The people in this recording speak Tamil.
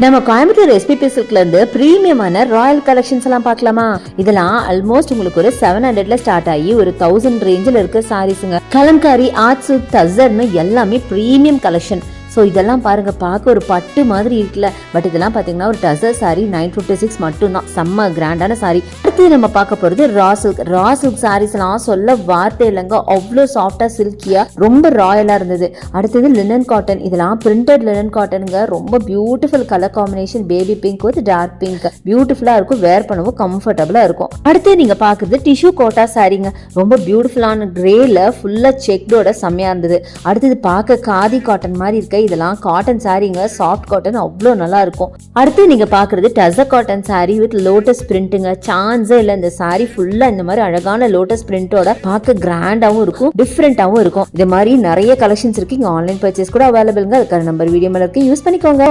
நம்ம கோயம்புத்தூர் எஸ்பிபி சில்க்ல இருந்து பிரீமியமான ராயல் கலெக்ஷன்ஸ் எல்லாம் பார்க்கலாமா? இதெல்லாம் ஆல்மோஸ்ட் உங்களுக்கு ஒரு 700ல ஸ்டார்ட் ஆகி ஒரு 1000 ரேஞ்சில் இருக்க சாரீஸுங்க. கலம்காரி, ஆர்ட் சில்க், டசர்னு எல்லாமே பிரீமியம் கலெக்ஷன். ஸோ இதெல்லாம் பாருங்க, பார்க்க ஒரு பட்டு மாதிரி இருக்குல்ல. பட் இதெல்லாம் பார்த்தீங்கன்னா ஒரு டசர் சாரி 956 மட்டும்தான். செம்ம கிராண்டான சாரி. அடுத்து நம்ம பார்க்க போகிறது ரா சில்க் சாரீஸ்லாம் சொல்ல வார்த்தை இல்லைங்க. அவ்வளோ சாஃப்டா சில்கியா ரொம்ப ராயலா இருந்தது. அடுத்தது லினன் காட்டன். இதெல்லாம் பிரிண்டட் லினன் காட்டனுங்க. ரொம்ப beautiful colour combination. Baby pink with dark pink பியூட்டிஃபுல்லா இருக்கும். வேர் பண்ணவும் கம்ஃபர்டபுளா இருக்கும். அடுத்து நீங்க பாக்குறது டிஷ்யூ கோட்டா சாரிங்க. ரொம்ப பியூட்டிஃபுல்லான கிரேல ஃபுல்லா செக்டோட செம்மையா இருந்தது. அடுத்தது பார்க்க காதி காட்டன் மாதிரி இருக்க. இதெல்லாம் காட்டன் சாரீங்க. சாஃப்ட் காட்டன் அவ்வளோ நல்லா இருக்கும். அடுத்து நீங்க பாக்குறது tussar cotton sari with lotus பிரிண்ட்டுங்க. சான்ஸே இல்லை. இந்த சாரி ஃபுல்லா இந்த மாதிரி அழகான லோட்டஸ் பிரிண்டோட பார்க்க கிராண்டாவும் இருக்கும், டிஃப்ரெண்டாவும் இருக்கும். இது மாதிரி நிறைய கலெக்ஷன்ஸ் இருக்கு. இங்க ஆன்லைன் பர்ச்சேஸ் கூட அவைலபிள்ங்க. அதுக்கான நம்பர் வீடியோ மேல இருக்கு, யூஸ் பண்ணிக்கோங்க.